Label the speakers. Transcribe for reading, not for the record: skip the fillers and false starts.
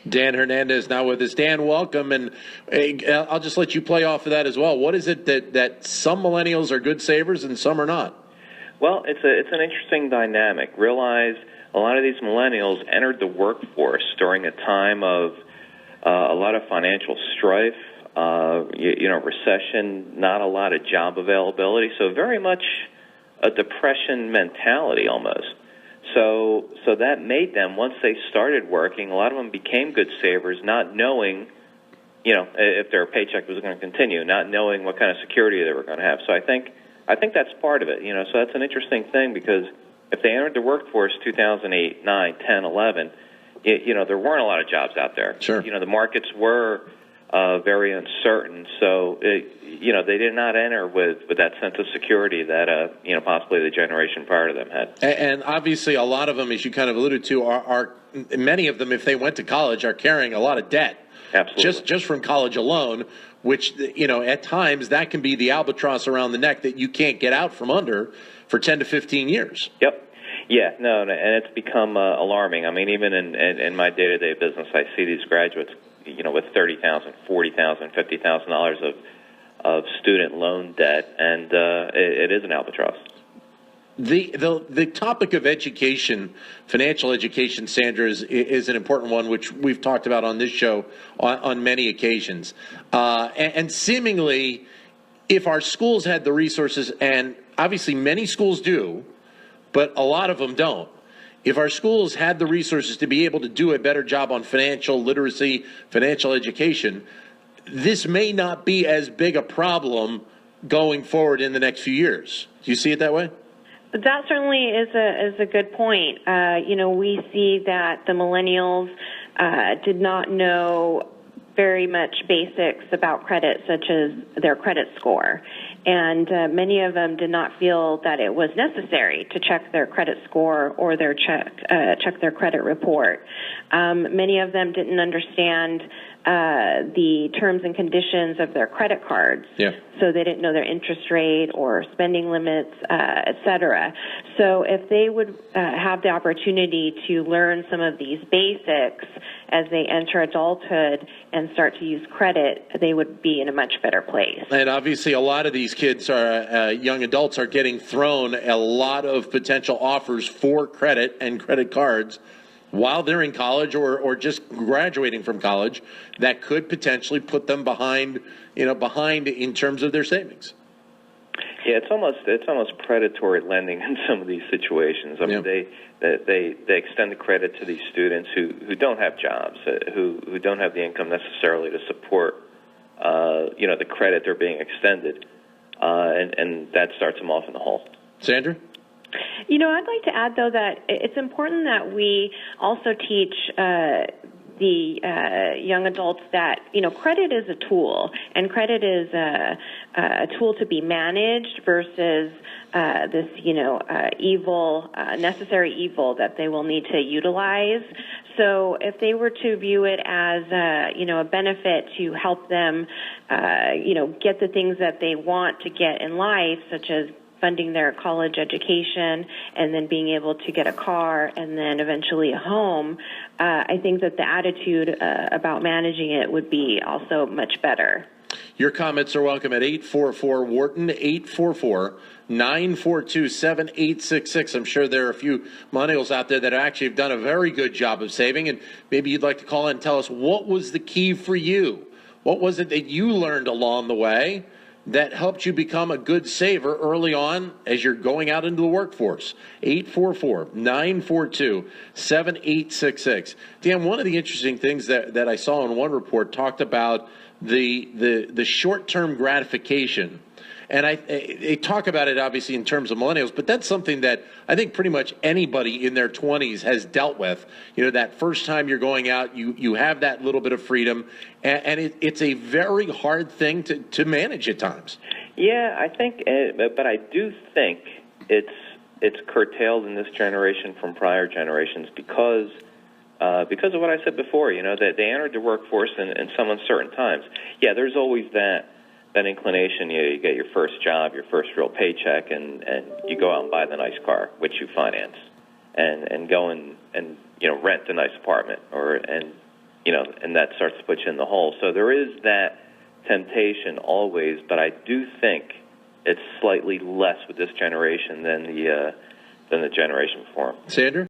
Speaker 1: Dan Hernandez now with us. Dan, welcome, and I'll just let you play off of that as well. What is it that some millennials are good savers and some are not?
Speaker 2: Well, it's an interesting dynamic. Realize a lot of these millennials entered the workforce during a time of a lot of financial strife, recession, not a lot of job availability, so very much a depression mentality almost. So that made them, once they started working, a lot of them became good savers, not knowing, if their paycheck was going to continue, not knowing what kind of security they were going to have. So I think that's part of it, So that's an interesting thing, because if they entered the workforce 2008, 9, 10, 11, there weren't a lot of jobs out there.
Speaker 1: Sure.
Speaker 2: The markets were very uncertain, so they did not enter with that sense of security that possibly the generation prior to them had.
Speaker 1: And obviously, a lot of them, as you kind of alluded to, are many of them, if they went to college, are carrying a lot of debt.
Speaker 2: Absolutely.
Speaker 1: Just from college alone, which at times that can be the albatross around the neck that you can't get out from under for 10 to 15 years.
Speaker 2: Yep. Yeah, no, and it's become alarming. I mean, even in my day-to-day business, I see these graduates, with $30,000, $40,000, $50,000 of student loan debt, and it is an albatross.
Speaker 1: The topic of education, financial education, Sandra, is an important one, which we've talked about on this show on many occasions. And seemingly, if our schools had the resources, and obviously many schools do, but a lot of them don't. If our schools had the resources to be able to do a better job on financial literacy, financial education, this may not be as big a problem going forward in the next few years. Do you see it that way?
Speaker 3: That certainly is a good point. We see that the millennials did not know very much basics about credit, such as their credit score. And many of them did not feel that it was necessary to check their credit score or check their credit report. Many of them didn't understand the terms and conditions of their credit cards.
Speaker 1: Yeah.
Speaker 3: So they didn't know their interest rate or spending limits, et cetera. So if they would have the opportunity to learn some of these basics as they enter adulthood and start to use credit, they would be in a much better place.
Speaker 1: And obviously a lot of these kids are, young adults are getting thrown a lot of potential offers for credit and credit cards while they're in college or just graduating from college that could potentially put them behind in terms of their savings.
Speaker 2: Yeah, it's almost predatory lending in some of these situations. I mean, they extend the credit to these students who don't have jobs, who don't have the income necessarily to support the credit they're being extended, and that starts them off in the hole.
Speaker 1: Sandra?
Speaker 3: I'd like to add, though, that it's important that we also teach the young adults that, credit is a tool, and credit is a tool to be managed versus this, necessary evil that they will need to utilize. So if they were to view it as, a benefit to help them, get the things that they want to get in life, such as funding their college education and then being able to get a car and then eventually a home, I think that the attitude about managing it would be also much better.
Speaker 1: Your comments are welcome at 844-WHARTON, 844-942-7866. I'm sure there are a few millennials out there that actually have done a very good job of saving, and maybe you'd like to call in and tell us what was the key for you. What was it that you learned along the way that helped you become a good saver early on as you're going out into the workforce? 844-942-7866. Dan, one of the interesting things that I saw in one report talked about the short-term gratification. And they talk about it, obviously, in terms of millennials, but that's something that I think pretty much anybody in their 20s has dealt with. That first time you're going out, you have that little bit of freedom, and it's a very hard thing to manage at times.
Speaker 2: Yeah, I think, but I do think it's curtailed in this generation from prior generations because of what I said before, that they entered the workforce in some uncertain times. Yeah, there's always that inclination. You get your first job, your first real paycheck, and you go out and buy the nice car, which you finance, and go and rent a nice apartment, and and that starts to put you in the hole. So there is that temptation always, but I do think it's slightly less with this generation than the generation before.
Speaker 1: Sandra?